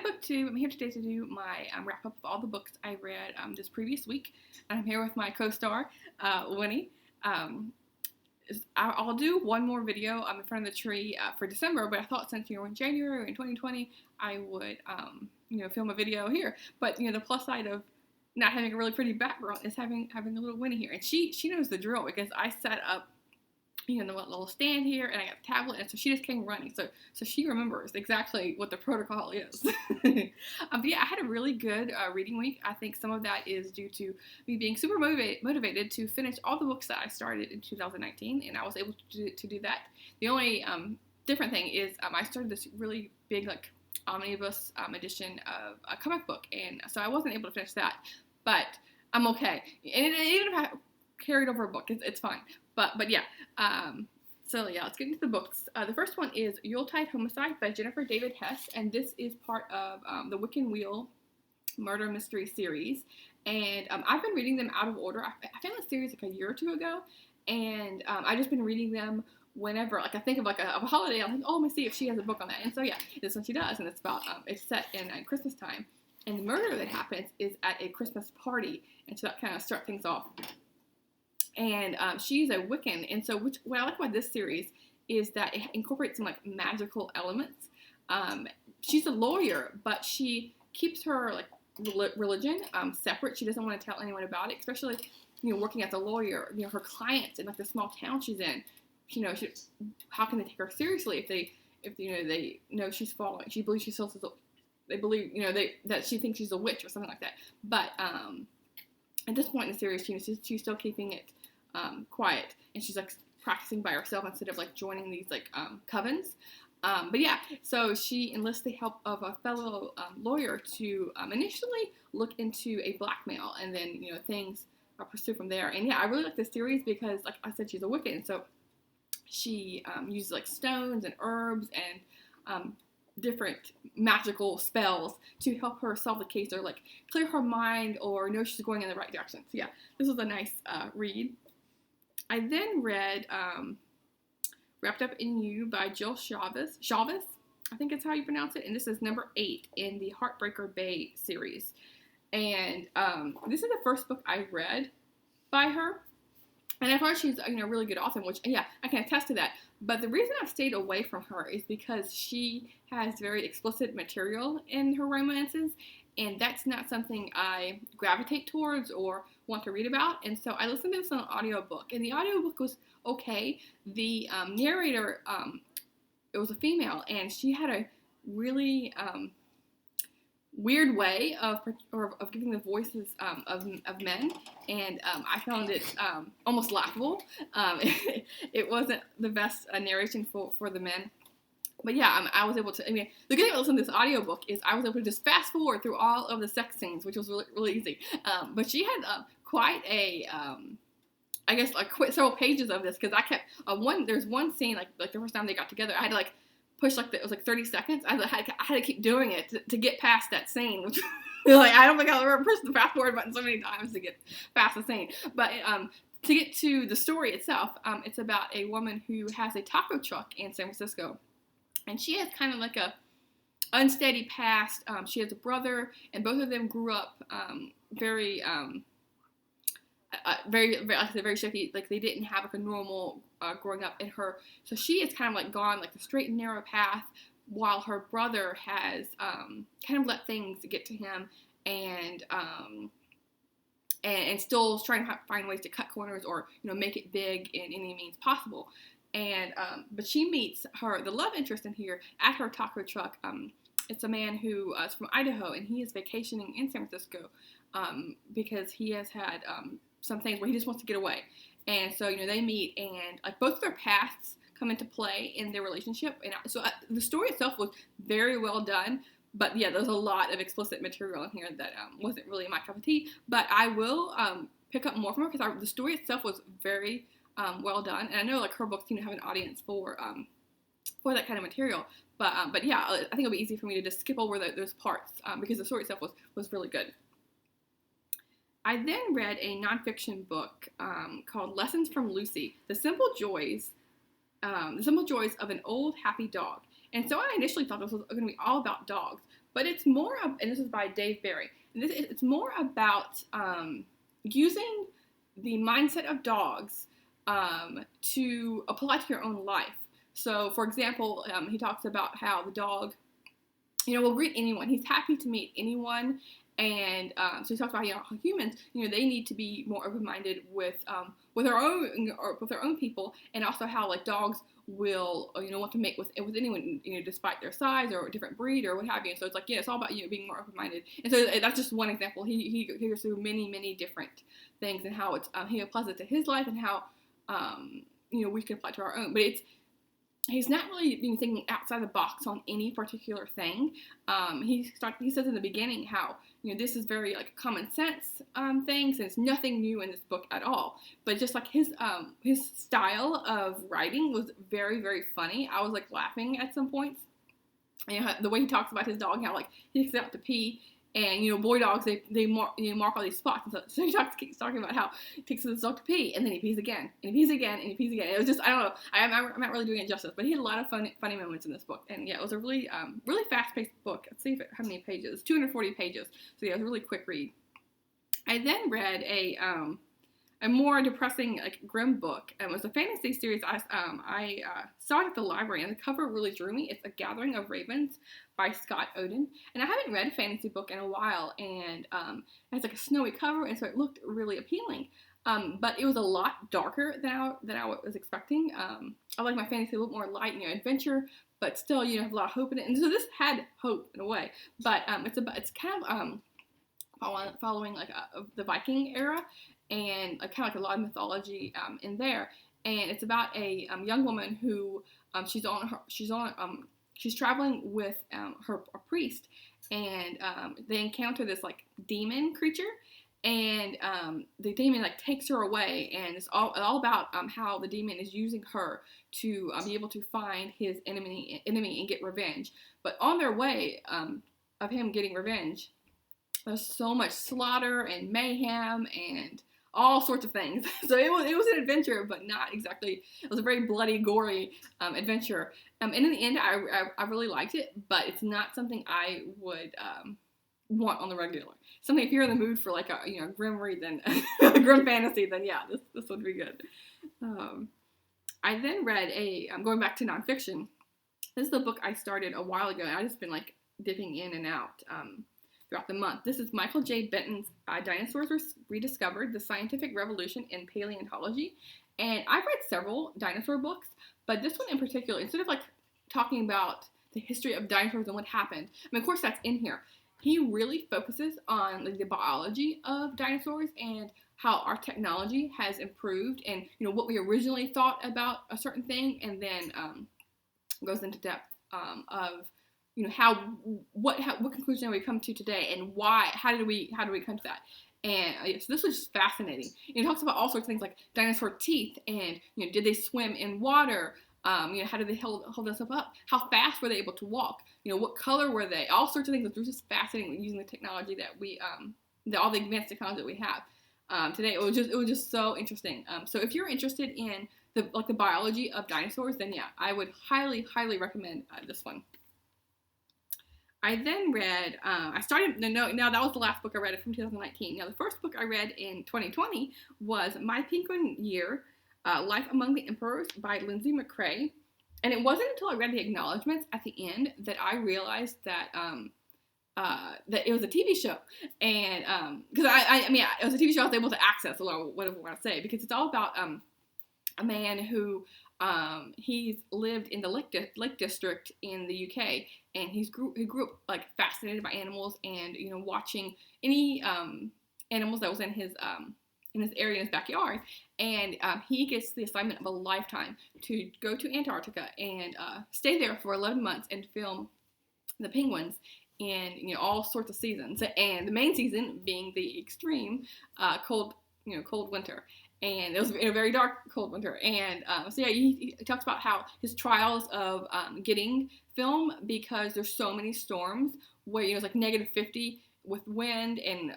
Book 2. I'm here today to do my wrap up of all the books I read this previous week. And I'm here with my co-star, Winnie. I'll do one more video in front of the tree for December, but I thought since we're in January in 2020, I would film a video here. But the plus side of not having a really pretty background is having a little Winnie here, and she knows the drill because I set up the little stand here, and I got the tablet, and so she just came running. So she remembers exactly what the protocol is. But yeah, I had a really good reading week. I think some of that is due to me being super motivated to finish all the books that I started in 2019, and I was able to do that. The only different thing is I started this really big omnibus edition of a comic book, and so I wasn't able to finish that, but I'm okay. And even if I carried over a book, it's fine. But yeah, so yeah, let's get into the books. The first one is Yuletide Homicide by Jennifer David Hess, and this is part of the Wiccan Wheel murder mystery series. And I've been reading them out of order. I found the series a year or two ago, and I've just been reading them whenever I think of a holiday. I'm like, oh, let me see if she has a book on that. And so yeah, this one she does, and it's about it's set in Christmas time, and the murder that happens is at a Christmas party, and so that kind of starts things off. And she's a Wiccan, and so what I like about this series is that it incorporates some magical elements. She's a lawyer, but she keeps her religion separate. She doesn't want to tell anyone about it, especially working as a lawyer. Her clients in the small town she's in, how can they take her seriously if they know she's following? She believes she's they believe that she thinks she's a witch or something like that. But at this point in the series, she's still keeping it quiet, and she's practicing by herself instead of joining these covens. But yeah, so she enlists the help of a fellow lawyer to initially look into a blackmail, and then things are pursued from there. And yeah, I really like this series because, like I said, she's a Wiccan, so she uses stones and herbs and different magical spells to help her solve the case, or clear her mind, or know she's going in the right direction. So yeah, this was a nice read. I then read Wrapped Up in You by Jill Chavis, I think it's how you pronounce it, and this is number 8 in the Heartbreaker Bay series. And this is the first book I read by her, and I've heard she's a really good author, which yeah, I can attest to that. But the reason I've stayed away from her is because she has very explicit material in her romances, and that's not something I gravitate towards or want to read about. And so I listened to this on an audiobook, and the audiobook was okay. The narrator, it was a female, and she had a really weird way of giving the voices of men, and I found it almost laughable. It wasn't the best narration for the men. But yeah, I was able to, the good thing about listening to this audiobook is I was able to just fast forward through all of the sex scenes, which was really, really easy. But she had quite a, I guess, several pages of this, because I kept, there's one scene, the first time they got together, I had to push, it was 30 seconds. I had to keep doing it to get past that scene, which, I don't think I'll ever push the fast forward button so many times to get past the scene. But to get to the story itself, it's about a woman who has a taco truck in San Francisco. And she has kind of a unsteady past. She has a brother, and both of them grew up very shaky. They didn't have a normal growing up in her. So she is kind of gone the straight and narrow path, while her brother has kind of let things get to him, and still trying to find ways to cut corners or make it big in any means possible. And but she meets the love interest in here at her taco truck. It's a man who is from Idaho, and he is vacationing in San Francisco because he has had some things where he just wants to get away. And so they meet, and both of their paths come into play in their relationship. And so the story itself was very well done. But yeah, there's a lot of explicit material in here that wasn't really my cup of tea. But I will pick up more from her, because the story itself was very well done, and I know her books have an audience for that kind of material. But yeah, I think it'll be easy for me to just skip over those parts because the story itself was really good. I then read a nonfiction book called Lessons from Lucy: The Simple Joys of an Old Happy Dog. And so I initially thought this was going to be all about dogs, but it's more of, and this is by Dave Barry, and it's more about using the mindset of dogs to apply to your own life. So, for example, he talks about how the dog, will greet anyone. He's happy to meet anyone. And so he talks about how humans, they need to be more open-minded with their own people, and also how like dogs will want to mate with anyone, despite their size or a different breed or what have you. And so it's like, it's all about being more open-minded. And so that's just one example. He goes through many different things and how it's he applies it to his life and how we can apply to our own. But he's not really thinking outside the box on any particular thing. He says in the beginning how this is very like common sense things, and it's nothing new in this book at all. But just like his style of writing was very, very funny. I was like laughing at some points. The way he talks about his dog, how like he takes it out to pee. And, boy dogs, they mark all these spots. And so he keeps talking about how he takes his dog to pee, and then he pees again, and he pees again, and he pees again. It was just, I don't know, I'm not really doing it justice, but he had a lot of funny moments in this book. And yeah, it was a really, really fast-paced book. Let's see how many pages. 240 pages. So yeah, it was a really quick read. I then read a more depressing, like, grim book. It was a fantasy series I saw it at the library, and the cover really drew me. It's A Gathering of Ravens by Scott Oden. And I haven't read a fantasy book in a while, and it has like a snowy cover, and so it looked really appealing. But it was a lot darker than I was expecting. I like my fantasy a little more light, adventure, but still, have a lot of hope in it. And so this had hope in a way, but it's kind of following like the Viking era, and kind of like a lot of mythology in there. And it's about a young woman who she's traveling with a priest, and they encounter this like demon creature, and the demon like takes her away, and it's all about how the demon is using her to be able to find his enemy and get revenge. But on their way of him getting revenge, there's so much slaughter and mayhem and all sorts of things. So it was an adventure, but not exactly. It was a very bloody, gory adventure. And in the end, I really liked it, but it's not something I would want on the regular. Something if you're in the mood for like a grim read, then a grim fantasy, then yeah, this would be good. I then read going back to nonfiction. This is the book I started a while ago, and I've just been like dipping in and out throughout the month. This is Michael J. Benton's Dinosaurs Rediscovered, The Scientific Revolution in Paleontology. And I've read several dinosaur books, but this one in particular, instead of like talking about the history of dinosaurs and what happened, I mean, of course that's in here, he really focuses on like the biology of dinosaurs and how our technology has improved, and what we originally thought about a certain thing, and then goes into depth of what conclusion have we come to today, and why? How did we come to that? And so this was just fascinating. It talks about all sorts of things like dinosaur teeth, and did they swim in water? How did they hold themselves up? How fast were they able to walk? What color were they? All sorts of things. It was just fascinating using the technology that we all the advanced technology that we have today. It was just so interesting. So if you're interested in the biology of dinosaurs, then yeah, I would highly recommend this one. I then read, now that was the last book I read from 2019. Now the first book I read in 2020 was My Penguin Year, Life Among the Emperors by Lindsay McCrae. And it wasn't until I read the acknowledgments at the end that I realized that that it was a TV show. And because it was a TV show I was able to access, whatever I want to say, because it's all about a man who he's lived in the Lake District in the UK, and he grew up like fascinated by animals, and watching any animals that was in his area in his backyard, and he gets the assignment of a lifetime to go to Antarctica and stay there for 11 months and film the penguins in all sorts of seasons, and the main season being the extreme cold winter. And it was a very dark, cold winter. And so yeah, he talks about how his trials of getting film, because there's so many storms where it's like -50 with wind and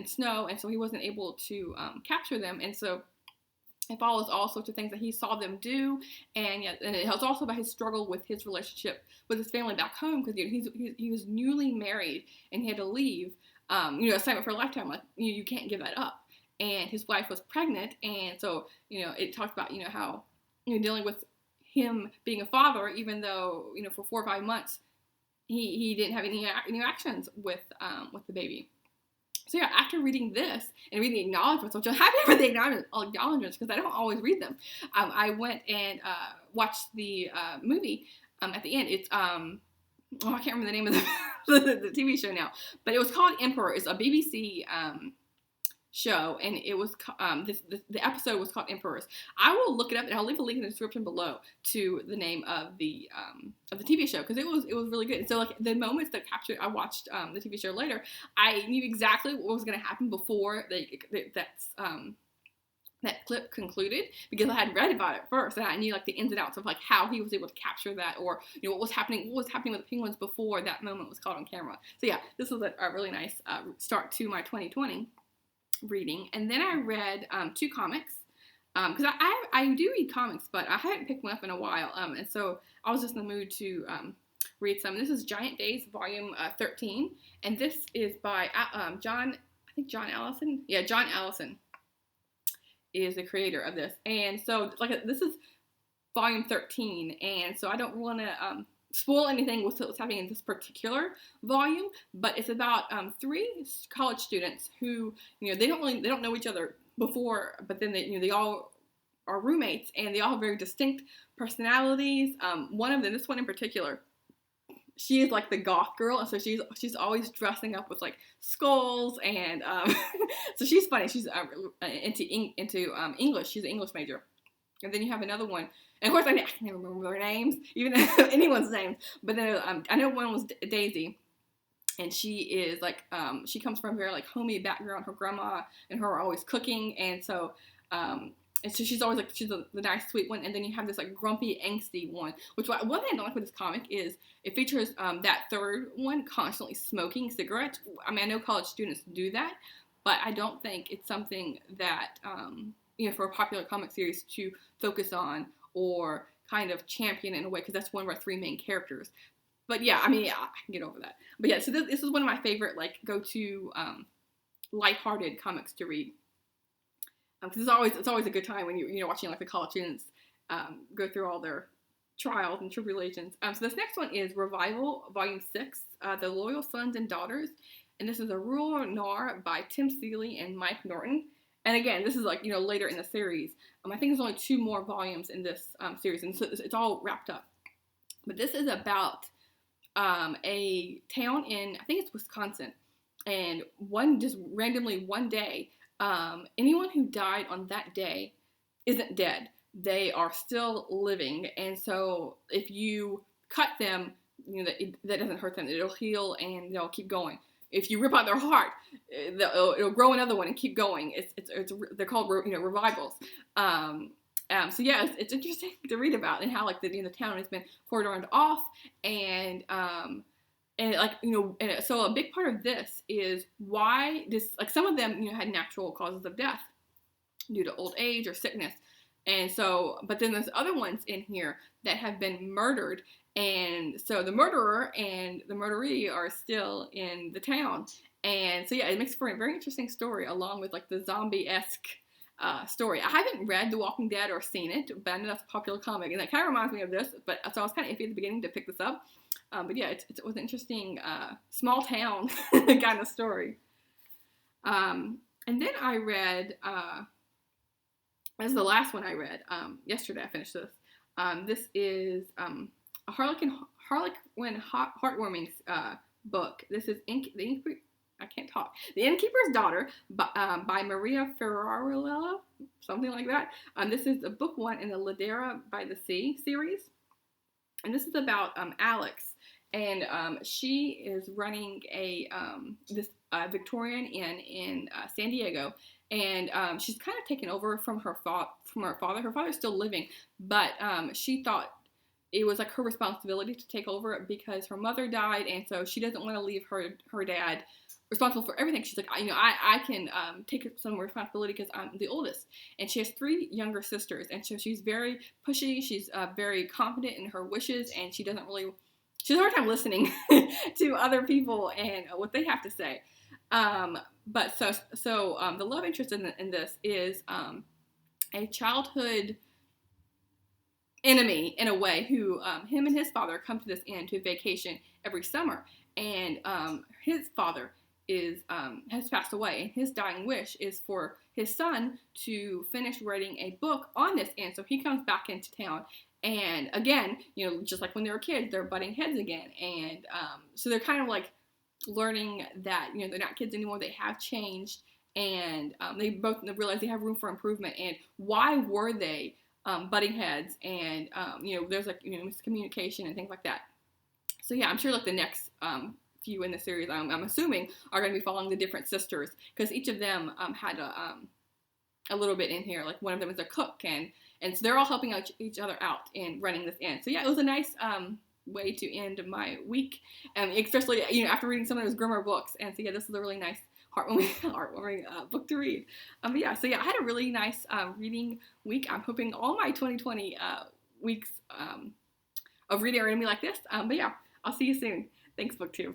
snow, and so he wasn't able to capture them. And so It follows all sorts of things that he saw them do, and it's also about his struggle with his relationship with his family back home, because he was newly married and he had to leave. Assignment for a lifetime. Like you can't give that up. And his wife was pregnant, and so it talked about how dealing with him being a father, even though for 4 or 5 months he didn't have any interactions with the baby. So yeah, after reading this and reading the acknowledgments, which I'm happy for the acknowledgments because I don't always read them, I went and watched the movie at the end. It's I can't remember the name of the TV show now, but it was called Emperor. It's a BBC show, and it was the episode was called Emperors. I will look it up, and I'll leave a link in the description below to the name of the TV show, because it was really good. And so like the moments that captured, I watched the TV show later. I knew exactly what was going to happen before that clip concluded, because I had read about it first, and I knew like the ins and outs of like how he was able to capture that, or what was happening with the penguins before that moment was caught on camera. So yeah, this was a really nice start to my 2020 reading. And then I read 2 comics, because I do read comics, but I hadn't picked one up in a while, and so I was just in the mood to read some. This is Giant Days volume 13, and this is by John Allison. Yeah, John Allison is the creator of this, and so this is volume 13, and so I don't want to spoil anything with what's happening in this particular volume, but it's about 3 college students who they don't know each other before, but then they all are roommates, and they all have very distinct personalities. One of them, this one in particular, she is like the goth girl, and so she's always dressing up with like skulls, and so she's funny. She's into English. She's an English major. And then you have another one, and of course I can't remember their names, even anyone's names. But then I know one was Daisy, and she is like she comes from a very like homey background. Her grandma and her are always cooking, and so she's always like the nice sweet one. And then you have this like grumpy angsty one. Which one thing I don't like with this comic is it features that third one constantly smoking cigarettes. I mean, I know college students do that, but I don't think it's something that for a popular comic series to focus on or kind of champion in a way, because that's one of our 3 main characters. But yeah, I mean, I can get over that. But yeah, so this is one of my favorite like go-to lighthearted comics to read. Because it's always a good time when you're watching like the college students go through all their trials and tribulations. So this next one is Revival, Volume 6, The Loyal Sons and Daughters, and this is a rural noir by Tim Seeley and Mike Norton. And again, this is like later in the series. I think there's only 2 more volumes in this series, and so it's all wrapped up. But this is about a town in, I think it's Wisconsin, and just randomly one day, anyone who died on that day isn't dead. They are still living, and so if you cut them, that doesn't hurt them. It'll heal, and they'll keep going. If you rip out their heart, it'll grow another one and keep going. They're called revivals. So yeah, it's interesting to read about, and how like the town has been cordoned off, and so a big part of this is why this, like, some of them had natural causes of death due to old age or sickness, and so but then there's other ones in here that have been murdered. And so the murderer and the murderee are still in the town. And so yeah, it makes for a very interesting story, along with like the zombie-esque story. I haven't read The Walking Dead or seen it, but I know that's a popular comic, and that kind of reminds me of this. But so I was kind of iffy at the beginning to pick this up. But yeah, it was an interesting small town kind of story. And then I read, this is the last one I read. Yesterday I finished this. This is a Harlequin heartwarming book. This is The Innkeeper's Daughter by Maria Ferrarella, something like that. This is a book 1 in the Ladera by the Sea series, and this is about Alex, and she is running this Victorian inn in San Diego, and she's kind of taken over from her father. Her father's still living, but she thought it was like her responsibility to take over because her mother died, and so she doesn't want to leave her dad responsible for everything. She's like, I can take some responsibility because I'm the oldest. And she has 3 younger sisters. And so she's very pushy. She's very confident in her wishes. And she has a hard time listening to other people and what they have to say. But the love interest in this is a childhood enemy in a way who him and his father come to this inn to vacation every summer. And his father has passed away, and his dying wish is for his son to finish writing a book on this inn. So he comes back into town, and again, just like when they were kids, they're butting heads again. And so they're kind of like learning that they're not kids anymore. They have changed, and they both realize they have room for improvement. And why were they butting heads? And there's like miscommunication and things like that. So yeah, I'm sure like the next few in the series, I'm assuming, are going to be following the different sisters, because each of them had a little bit in here. Like one of them is a cook, and so they're all helping out each other out in running this inn. So yeah, it was a nice way to end my week, especially after reading some of those Grimmer books. And so yeah, this was a really nice heartwarming book to read. But yeah, so yeah, I had a really nice reading week. I'm hoping all my 2020 weeks of reading are going to be like this. But yeah, I'll see you soon. Thanks, BookTube.